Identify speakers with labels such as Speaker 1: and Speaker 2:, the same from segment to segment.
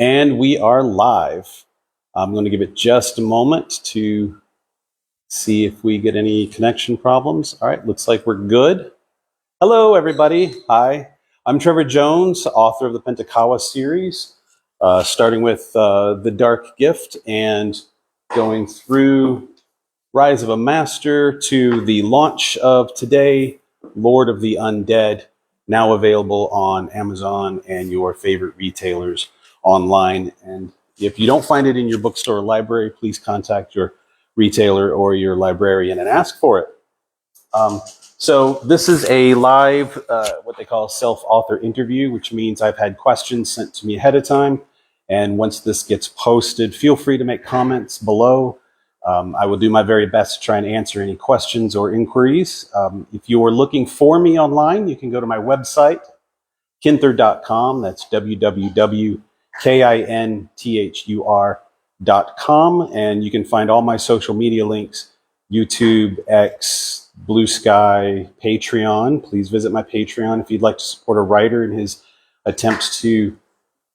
Speaker 1: And we are live. I'm going to give it just a moment to see if we get any connection problems. All right, looks like we're good. Hello, everybody. Hi. I'm Trevor Jones, author of the Penta series, starting with The Dark Gift and going through Rise of a Master to the launch of today, Lord of the Undead, now available on Amazon and your favorite retailers online. And if you don't find it in your bookstore or library, please contact your retailer or your librarian and ask for it. So this is a live, what they call self-author interview, which means I've had questions sent to me ahead of time. And once this gets posted, feel free to make comments below. I will do my very best to try and answer any questions or inquiries. If you are looking for me online, you can go to my website, kinthur.com. That's www.kinthur.com. And you can find all my social media links, YouTube, X, Blue Sky, Patreon. Please visit my Patreon if you'd like to support a writer in his attempts to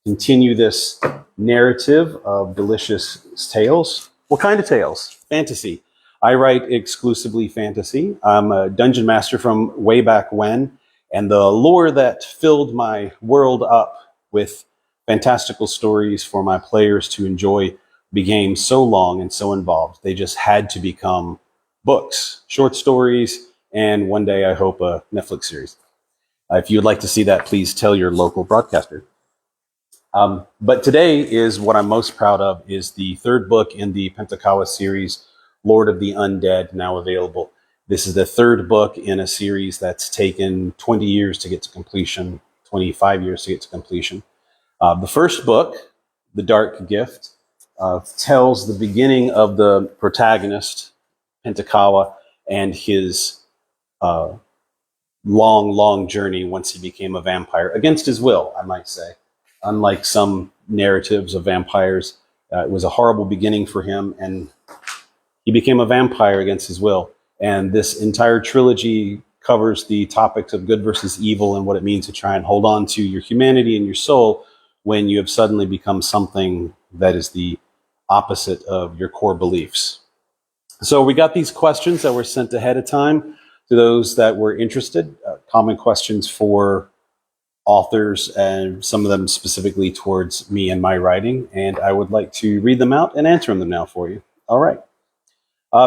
Speaker 1: continue this narrative of delicious tales. What kind of tales? Fantasy. I write exclusively fantasy. I'm a dungeon master from way back when, and the lore that filled my world up with fantastical stories for my players to enjoy became so long and so involved. They just had to become books, short stories, and one day I hope a Netflix series. If you would like to see that, please tell your local broadcaster. But today is what I'm most proud of is the third book in the Penta series, Lord of the Undead, now available. This is the third book in a series that's taken 20 years to get to completion, 25 years to get to completion. The first book, The Dark Gift, tells the beginning of the protagonist, Penta, and his long journey once he became a vampire, against his will, I might say. Unlike some narratives of vampires, it was a horrible beginning for him, and he became a vampire against his will. And this entire trilogy covers the topics of good versus evil and what it means to try and hold on to your humanity and your soul when you have suddenly become something that is the opposite of your core beliefs. So we got these questions that were sent ahead of time to those that were interested, common questions for authors, and some of them specifically towards me and my writing. And I would like to read them out and answer them now for you. All right.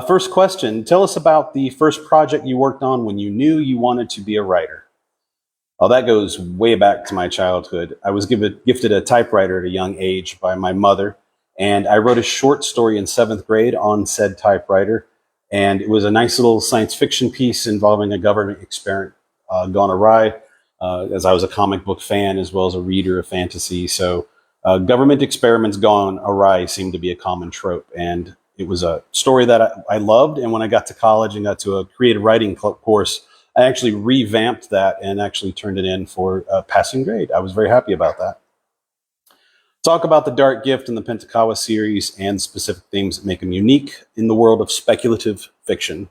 Speaker 1: First question, tell us about the first project you worked on when you knew you wanted to be a writer. Well, that goes way back to my childhood. I was gifted a typewriter at a young age by my mother, and I wrote a short story in 7th grade on said typewriter. And it was a nice little science fiction piece involving a government experiment gone awry. As I was a comic book fan as well as a reader of fantasy. So government experiments gone awry seemed to be a common trope. And it was a story that I loved. And when I got to college and got to a creative writing course, I actually revamped that and actually turned it in for a passing grade. I was very happy about that. Talk about the Dark Gift and the Penta series and specific things that make them unique in the world of speculative fiction.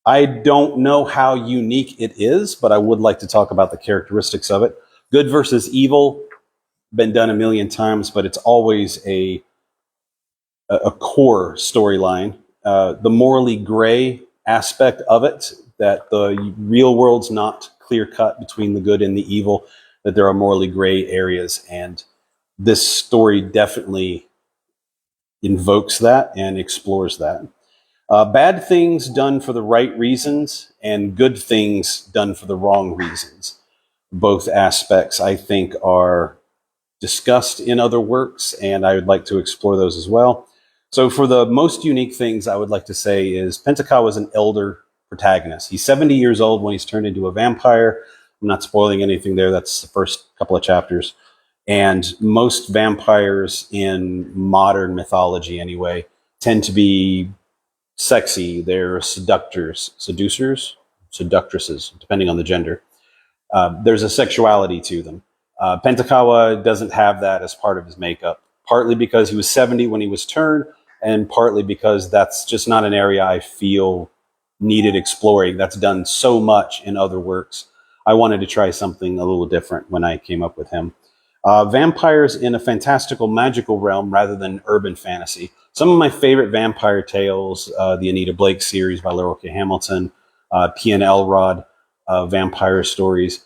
Speaker 1: I don't know how unique it is, but I would like to talk about the characteristics of it. Good versus evil, been done a million times, but it's always a core storyline. The morally gray aspect of it, that the real world's not clear-cut between the good and the evil, that there are morally gray areas. And this story definitely invokes that and explores that. Bad things done for the right reasons and good things done for the wrong reasons. Both aspects, I think, are discussed in other works, and I would like to explore those as well. So for the most unique things, I would like to say is Penta was an elder protagonist. He's 70 years old when he's turned into a vampire. I'm not spoiling anything there. That's the first couple of chapters. And most vampires in modern mythology, anyway, tend to be sexy. They're seductresses, depending on the gender. There's a sexuality to them. Penta doesn't have that as part of his makeup, partly because he was 70 when he was turned, and partly because that's just not an area I feel needed exploring. That's done so much in other works. I wanted to try something a little different when I came up with him. Vampires in a fantastical, magical realm rather than urban fantasy. Some of my favorite vampire tales, the Anita Blake series by Laurel K. Hamilton, P. N. Elrod, vampire stories,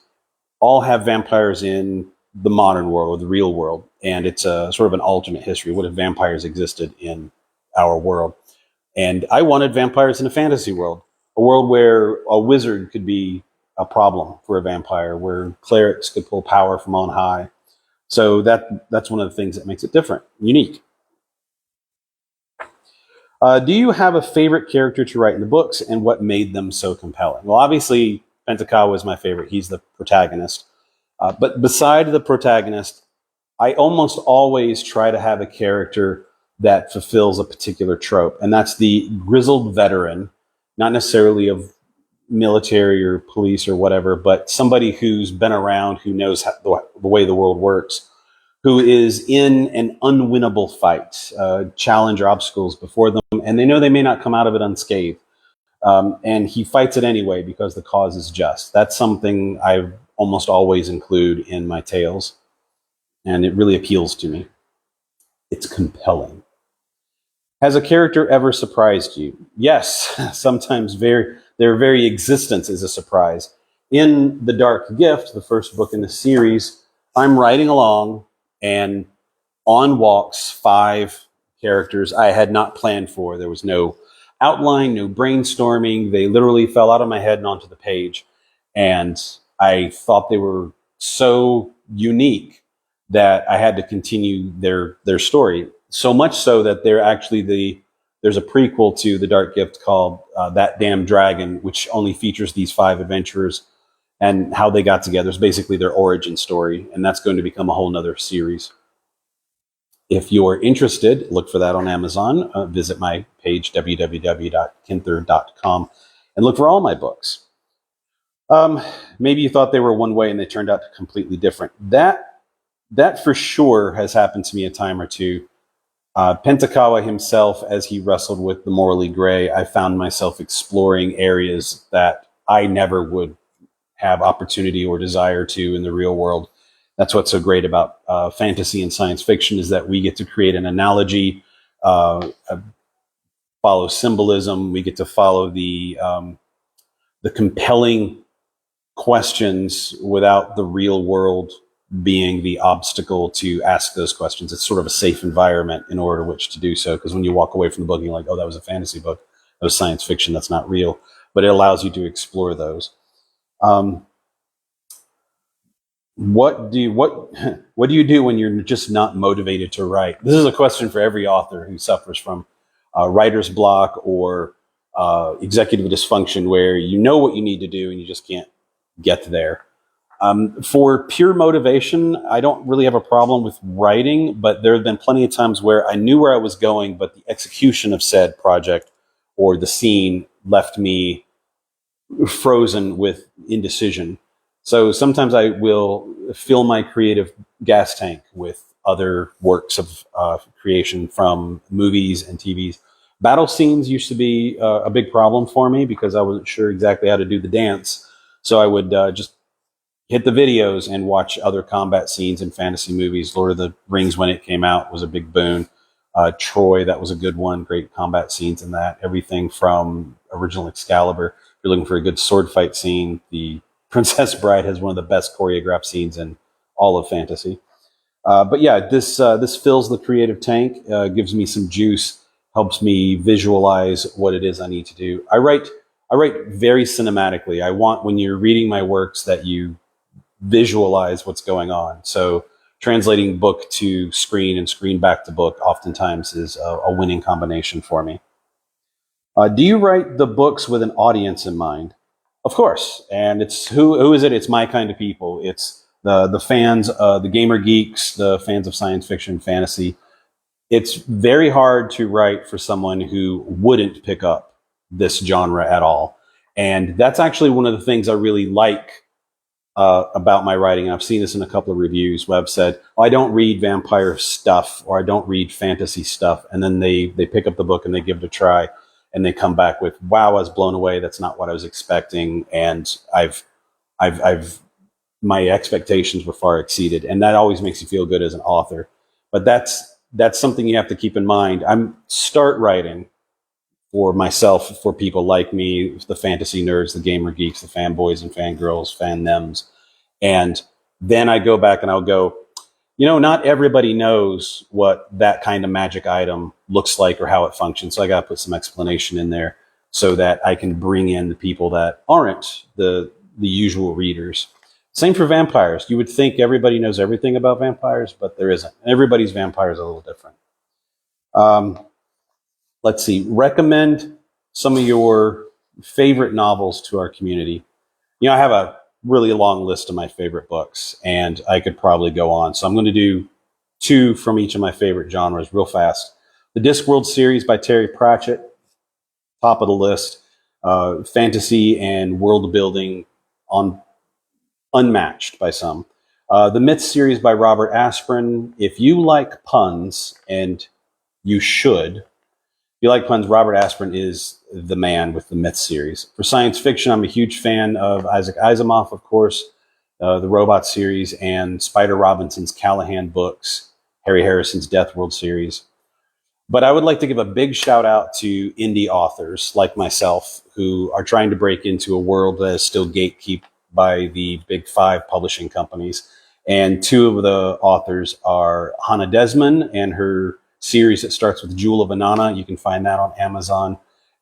Speaker 1: all have vampires in the modern world or the real world. And it's a sort of an alternate history. What if vampires existed in our world? And I wanted vampires in a fantasy world, a world where a wizard could be a problem for a vampire, where clerics could pull power from on high. So that's one of the things that makes it different, unique. Do you have a favorite character to write in the books, and what made them so compelling? Well, obviously, Penta is my favorite. He's the protagonist. But beside the protagonist, I almost always try to have a character that fulfills a particular trope, and that's the grizzled veteran, not necessarily of military or police or whatever, but somebody who's been around, who knows how, the way the world works, who is in an unwinnable fight, challenge or obstacles before them, and they know they may not come out of it unscathed. And he fights it anyway because the cause is just. That's something I almost always include in my tales, and it really appeals to me. It's compelling. Has a character ever surprised you? Yes, sometimes their very existence is a surprise. In The Dark Gift, the first book in the series, I'm riding along, and on walks 5 characters I had not planned for. There was no outline, no brainstorming. They literally fell out of my head and onto the page. And I thought they were so unique that I had to continue their story. So much so that there's a prequel to The Dark Gift called That Damn Dragon, which only features these 5 adventurers and how they got together. It's basically their origin story, and that's going to become a whole nother series. If you're interested, look for that on Amazon. Visit my page, www.kinther.com, and look for all my books. Maybe you thought they were one way and they turned out completely different. That for sure has happened to me a time or two. Penta himself, as he wrestled with the morally gray, I found myself exploring areas that I never would have opportunity or desire to in the real world. That's what's so great about fantasy and science fiction, is that we get to create an analogy, follow symbolism. We get to follow the compelling questions without the real world being the obstacle to ask those questions. It's sort of a safe environment in order which to do so. Because when you walk away from the book, you're like, oh, that was a fantasy book. That was science fiction. That's not real. But it allows you to explore those. What do you do when you're just not motivated to write? This is a question for every author who suffers from writer's block or executive dysfunction, where you know what you need to do and you just can't get there. For pure motivation, I don't really have a problem with writing, but there have been plenty of times where I knew where I was going, but the execution of said project or the scene left me frozen with indecision. So sometimes I will fill my creative gas tank with other works of creation from movies and TVs. Battle scenes used to be a big problem for me because I wasn't sure exactly how to do the dance. So I would just hit the videos and watch other combat scenes in fantasy movies. Lord of the Rings, when it came out, was a big boon. Troy, that was a good one. Great combat scenes in that. Everything from original Excalibur. If you're looking for a good sword fight scene, the Princess Bride has one of the best choreographed scenes in all of fantasy. But yeah, this fills the creative tank, gives me some juice, helps me visualize what it is I need to do. I write very cinematically. I want, when you're reading my works, that you visualize what's going on. So translating book to screen and screen back to book oftentimes is a winning combination for me. Do you write the books with an audience in mind? Of course. And it's who is it? It's my kind of people. It's the fans, the gamer geeks, the fans of science fiction, fantasy. It's very hard to write for someone who wouldn't pick up this genre at all. And that's actually one of the things I really like about my writing. I've seen this in a couple of reviews where I've said, oh, I don't read vampire stuff, or I don't read fantasy stuff. And then they pick up the book and they give it a try. And they come back with, wow, I was blown away. That's not what I was expecting. And I've my expectations were far exceeded, and that always makes you feel good as an author. But that's something you have to keep in mind. I'm start writing for myself, for people like me, the fantasy nerds, the gamer geeks, the fanboys and fangirls, fan thems, and then I go back and I'll go, not everybody knows what that kind of magic item looks like or how it functions. So I got to put some explanation in there so that I can bring in the people that aren't the usual readers. Same for vampires. You would think everybody knows everything about vampires, but there isn't. Everybody's vampire is a little different. Let's see. Recommend some of your favorite novels to our community. I have a really long list of my favorite books, and I could probably go on. So I'm going to do two from each of my favorite genres real fast. The Discworld series by Terry Pratchett, top of the list. Fantasy and world building on unmatched by some. The Myth series by Robert Asprin. If you like puns, and you should, if you like puns, Robert Asprin is the man with the Myth series. For science fiction, I'm a huge fan of Isaac Asimov, of course, the Robot series, and Spider Robinson's Callahan books, Harry Harrison's Death World series. But I would like to give a big shout out to indie authors like myself who are trying to break into a world that is still gatekept by the big five publishing companies. And two of the authors are Hannah Desmond and her series that starts with Jewel of Inanna. You can find that on Amazon.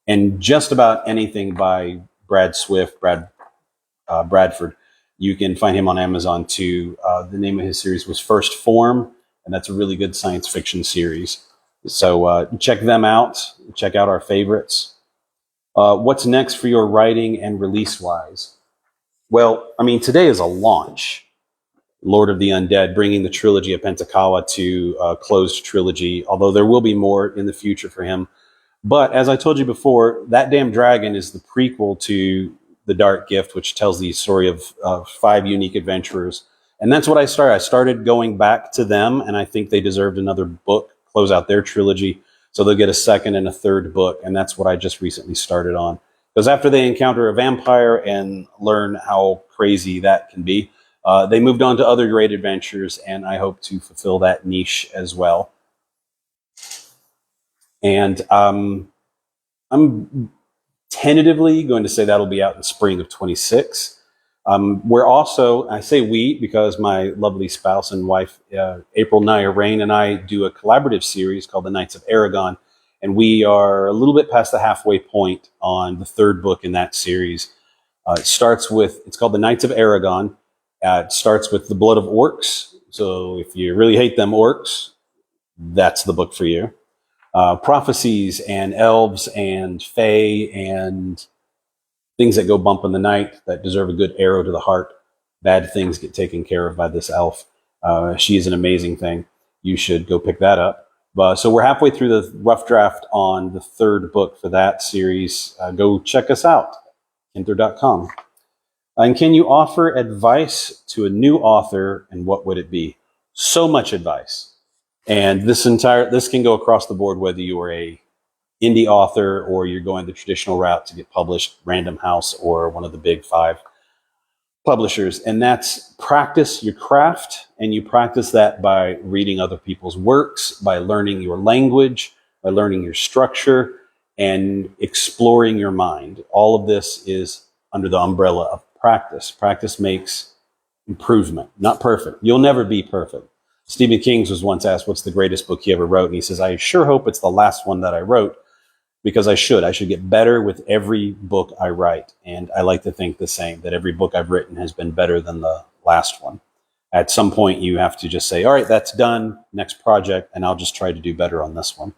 Speaker 1: And just about anything by Brad Swift, Bradford, you can find him on Amazon too. The name of his series was First Form, and that's a really good science fiction series. So check them out. Check out our favorites. What's next for your writing and release-wise? Well, today is a launch. Lord of the Undead, bringing the trilogy of Pentakawa to a closed trilogy, although there will be more in the future for him. But as I told you before, That Damn Dragon is the prequel to The Dark Gift, which tells the story of 5 unique adventurers. And that's what I started. I started going back to them, and I think they deserved another book, close out their trilogy. So they'll get a second and a third book, and that's what I just recently started on. Because after they encounter a vampire and learn how crazy that can be, they moved on to other great adventures, and I hope to fulfill that niche as well. And I'm tentatively going to say that'll be out in spring of 26. We're also, I say we because my lovely spouse and wife, April Naya Rain, and I do a collaborative series called The Knights of Aragon. And we are a little bit past the halfway point on the third book in that series. It's called The Knights of Aragon. It starts with the blood of orcs. So if you really hate them orcs, that's the book for you. Prophecies and elves and fae and things that go bump in the night that deserve a good arrow to the heart. Bad things get taken care of by this elf. She is an amazing thing. You should go pick that up. So we're halfway through the rough draft on the third book for that series. Go check us out, Kindler.com. And can you offer advice to a new author, and what would it be? So much advice. And this can go across the board, whether you are a indie author or you're going the traditional route to get published, Random House or one of the big five publishers. And that's practice your craft, and you practice that by reading other people's works, by learning your language, by learning your structure, and exploring your mind. All of this is under the umbrella of practice. Practice makes improvement, not perfect. You'll never be perfect. Stephen King was once asked, what's the greatest book he ever wrote? And he says, I sure hope it's the last one that I wrote, because I should get better with every book I write. And I like to think the same, that every book I've written has been better than the last one. At some point, you have to just say, all right, that's done, next project, and I'll just try to do better on this one.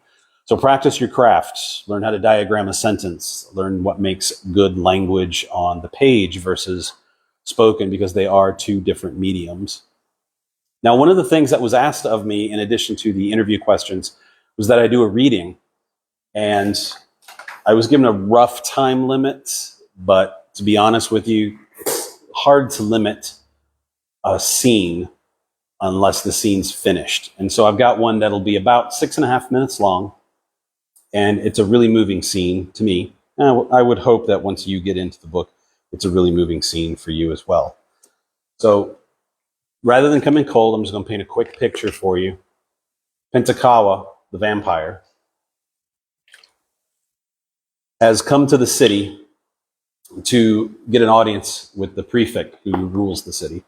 Speaker 1: So practice your craft, learn how to diagram a sentence, learn what makes good language on the page versus spoken, because they are two different mediums. Now, one of the things that was asked of me, in addition to the interview questions, was that I do a reading. And I was given a rough time limit, but to be honest with you, it's hard to limit a scene unless the scene's finished. And so I've got one that'll be about 6.5 minutes long, and it's a really moving scene to me. And I would hope that once you get into the book, it's a really moving scene for you as well. So rather than coming cold, I'm just going to paint a quick picture for you. Pentakawa, the vampire, has come to the city to get an audience with the prefect who rules the city.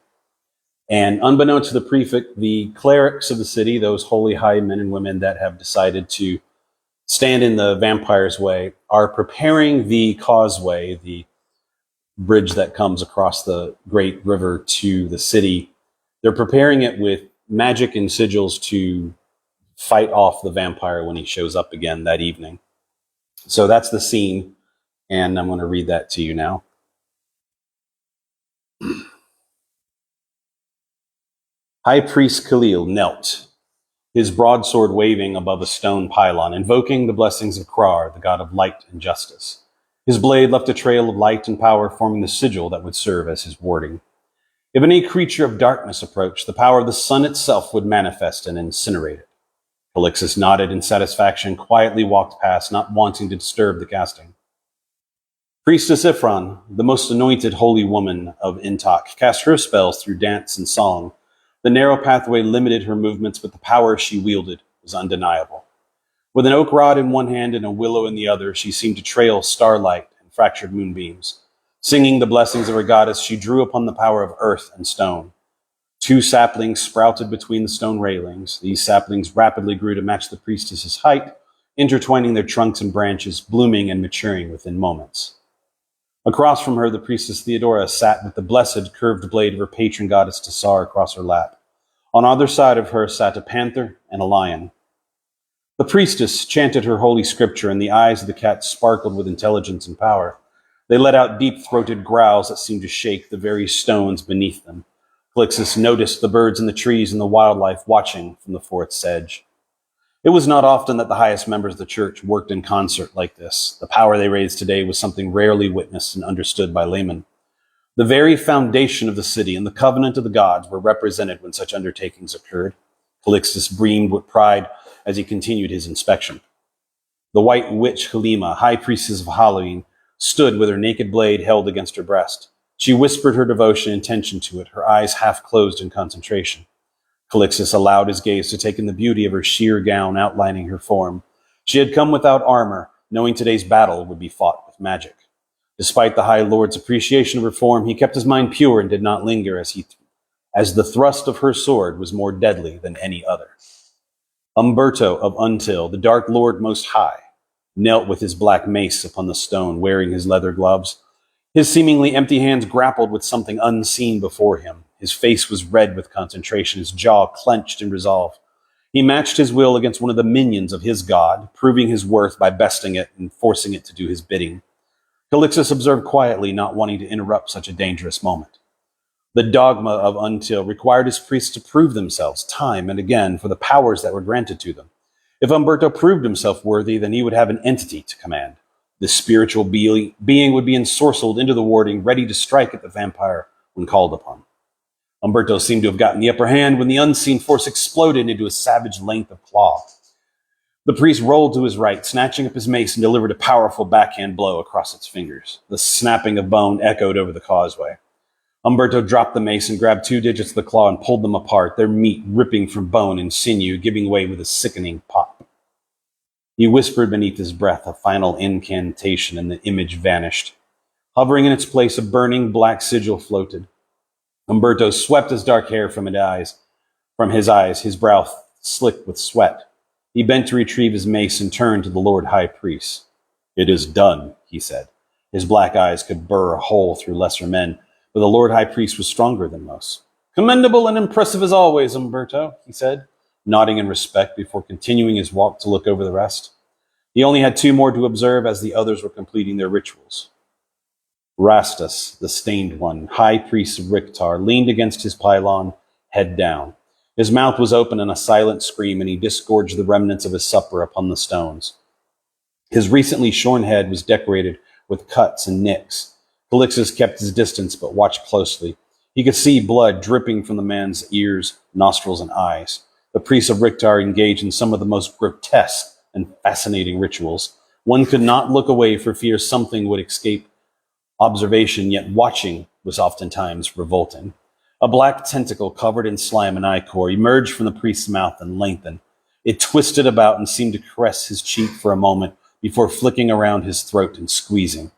Speaker 1: And unbeknownst to the prefect, the clerics of the city, those holy high men and women that have decided to stand in the vampire's way, are preparing the causeway, the bridge that comes across the great river to the city. They're preparing it with magic and sigils to fight off the vampire when he shows up again that evening. So that's the scene, and I'm going to read that to you now. High Priest Khalil knelt, his broadsword waving above a stone pylon, invoking the blessings of Krar, the god of light and justice. His blade left a trail of light and power, forming the sigil that would serve as his warding. If any creature of darkness approached, the power of the sun itself would manifest and incinerate it. Calixtus nodded in satisfaction, quietly walked past, not wanting to disturb the casting. Priestess Ifron, the most anointed holy woman of Intok, cast her spells through dance and song. The narrow pathway limited her movements, but the power she wielded was undeniable. With an oak rod in one hand and a willow in the other, she seemed to trail starlight and fractured moonbeams. Singing the blessings of her goddess, she drew upon the power of earth and stone. 2 saplings sprouted between the stone railings. These saplings rapidly grew to match the priestess's height, intertwining their trunks and branches, blooming and maturing within moments. Across from her, the priestess Theodora sat with the blessed curved blade of her patron goddess Tassar across her lap. On either side of her sat a panther and a lion. The priestess chanted her holy scripture, and the eyes of the cat sparkled with intelligence and power. They let out deep-throated growls that seemed to shake the very stones beneath them. Calixtus noticed the birds in the trees and the wildlife watching from the forest's edge. It was not often that the highest members of the church worked in concert like this. The power they raised today was something rarely witnessed and understood by laymen. The very foundation of the city and the covenant of the gods were represented when such undertakings occurred. Calixtus beamed with pride as he continued his inspection. The white witch Halima, high priestess of Halloween, stood with her naked blade held against her breast. She whispered her devotion and intention to it, her eyes half closed in concentration. Calixtus allowed his gaze to take in the beauty of her sheer gown outlining her form. She had come without armor, knowing today's battle would be fought with magic. Despite the High Lord's appreciation of her form, he kept his mind pure and did not linger as the thrust of her sword was more deadly than any other. Umberto of Until, the Dark Lord Most High, knelt with his black mace upon the stone, wearing his leather gloves. His seemingly empty hands grappled with something unseen before him. His face was red with concentration, his jaw clenched in resolve. He matched his will against one of the minions of his god, proving his worth by besting it and forcing it to do his bidding. Calixtus observed quietly, not wanting to interrupt such a dangerous moment. The dogma of Until required his priests to prove themselves time and again for the powers that were granted to them. If Umberto proved himself worthy, then he would have an entity to command. This spiritual being would be ensorcelled into the warding, ready to strike at the vampire when called upon. Umberto seemed to have gotten the upper hand when the unseen force exploded into a savage length of claw. The priest rolled to his right, snatching up his mace, and delivered a powerful backhand blow across its fingers. The snapping of bone echoed over the causeway. Umberto dropped the mace and grabbed 2 digits of the claw and pulled them apart, their meat ripping from bone and sinew, giving way with a sickening pop. He whispered beneath his breath a final incantation, and the image vanished. Hovering in its place, a burning black sigil floated. Umberto swept his dark hair from his eyes, his brow slick with sweat. He bent to retrieve his mace and turned to the Lord High Priest. "It is done," he said. His black eyes could burr a hole through lesser men, but the Lord High Priest was stronger than most. "Commendable and impressive as always, Umberto," he said, nodding in respect before continuing his walk to look over the rest. He only had 2 more to observe as the others were completing their rituals. Rastus, the Stained One, High Priest of Riktar, leaned against his pylon, head down. His mouth was open in a silent scream, and he disgorged the remnants of his supper upon the stones. His recently shorn head was decorated with cuts and nicks. Calixtus kept his distance, but watched closely. He could see blood dripping from the man's ears, nostrils, and eyes. The priests of Riktar engaged in some of the most grotesque and fascinating rituals. One could not look away for fear something would escape observation, yet watching was oftentimes revolting. A black tentacle covered in slime and ichor emerged from the priest's mouth and lengthened. It twisted about and seemed to caress his cheek for a moment before flicking around his throat and squeezing.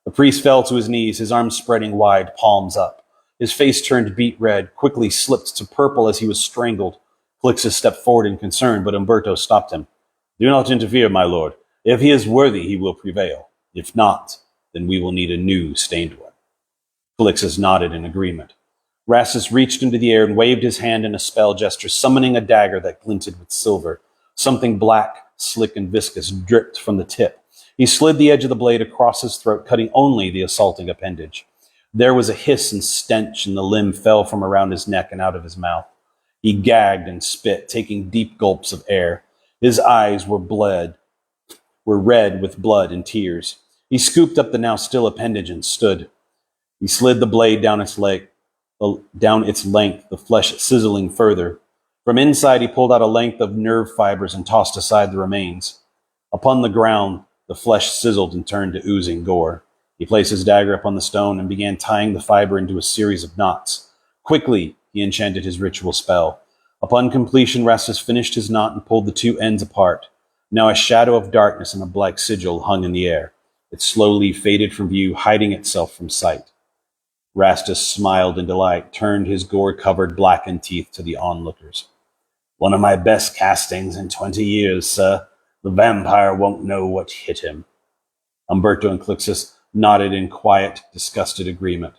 Speaker 1: The priest fell to his knees, his arms spreading wide, palms up. His face turned beet red, quickly slipped to purple as he was strangled. Calixtus stepped forward in concern, but Umberto stopped him. Do not interfere, my lord. If he is worthy, he will prevail. If not, then we will need a new stained one. Calixtus nodded in agreement. Rastus reached into the air and waved his hand in a spell gesture, summoning a dagger that glinted with silver. Something black, slick, and viscous dripped from the tip. He slid the edge of the blade across his throat, cutting only the assaulting appendage. There was a hiss and stench, and the limb fell from around his neck and out of his mouth. He gagged and spit, taking deep gulps of air. His eyes were red with blood and tears. He scooped up the now still appendage and stood. He slid the blade down its length, the flesh sizzling further. From inside, he pulled out a length of nerve fibers and tossed aside the remains. Upon the ground, the flesh sizzled and turned to oozing gore. He placed his dagger upon the stone and began tying the fiber into a series of knots. Quickly, he enchanted his ritual spell. Upon completion, Rastus finished his knot and pulled the two ends apart. Now a shadow of darkness and a black sigil hung in the air. It slowly faded from view, hiding itself from sight. Rastus smiled in delight, turned his gore-covered blackened teeth to the onlookers. One of my best castings in 20 years, sir. The vampire won't know what hit him. Umberto and Calixtus nodded in quiet, disgusted agreement.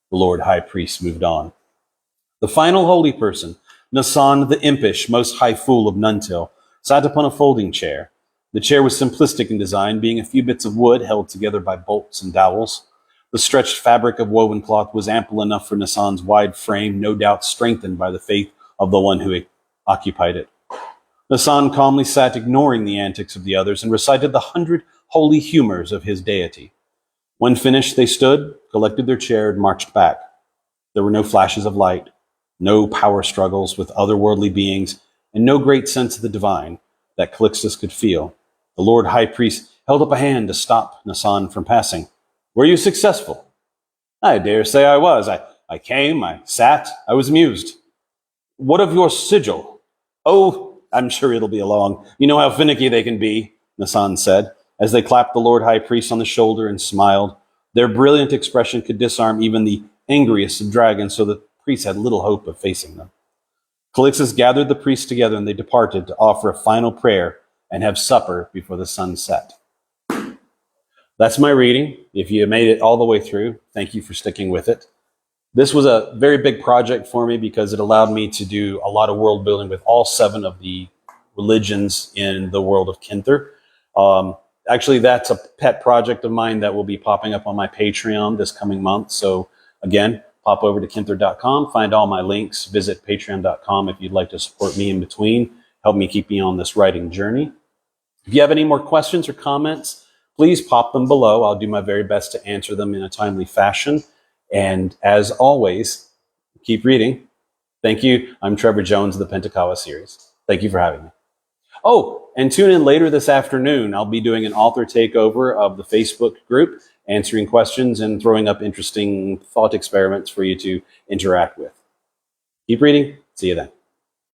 Speaker 1: The Lord High Priest moved on. The final holy person, Nasan the impish, most high fool of Nuntil, sat upon a folding chair. The chair was simplistic in design, being a few bits of wood held together by bolts and dowels. The stretched fabric of woven cloth was ample enough for Nasan's wide frame, no doubt strengthened by the faith of the one who occupied it. Nasan calmly sat, ignoring the antics of the others, and recited the 100 holy humors of his deity. When finished, they stood, collected their chair, and marched back. There were no flashes of light, no power struggles with otherworldly beings, and no great sense of the divine that Calixtus could feel. The Lord High Priest held up a hand to stop Nasan from passing. Were you successful? I dare say I was. I came, I sat, I was amused. What of your sigil? Oh, I'm sure it'll be along. You know how finicky they can be, Nasan said, as they clapped the Lord High Priest on the shoulder and smiled. Their brilliant expression could disarm even the angriest of dragons, so the priest had little hope of facing them. Calixtus gathered the priests together, and they departed to offer a final prayer and have supper before the sun set. That's my reading. If you made it all the way through, thank you for sticking with it. This was a very big project for me because it allowed me to do a lot of world building with all 7 of the religions in the world of Kinther. Actually, that's a pet project of mine that will be popping up on my Patreon this coming month. So again, pop over to kinther.com, find all my links, visit patreon.com if you'd like to support me in between, help me keep me on this writing journey. If you have any more questions or comments, please pop them below. I'll do my very best to answer them in a timely fashion. And as always, keep reading. Thank you. I'm Trevor Jones of the Penta series. Thank you for having me. Oh, and tune in later this afternoon. I'll be doing an author takeover of the Facebook group, answering questions and throwing up interesting thought experiments for you to interact with. Keep reading. See you then.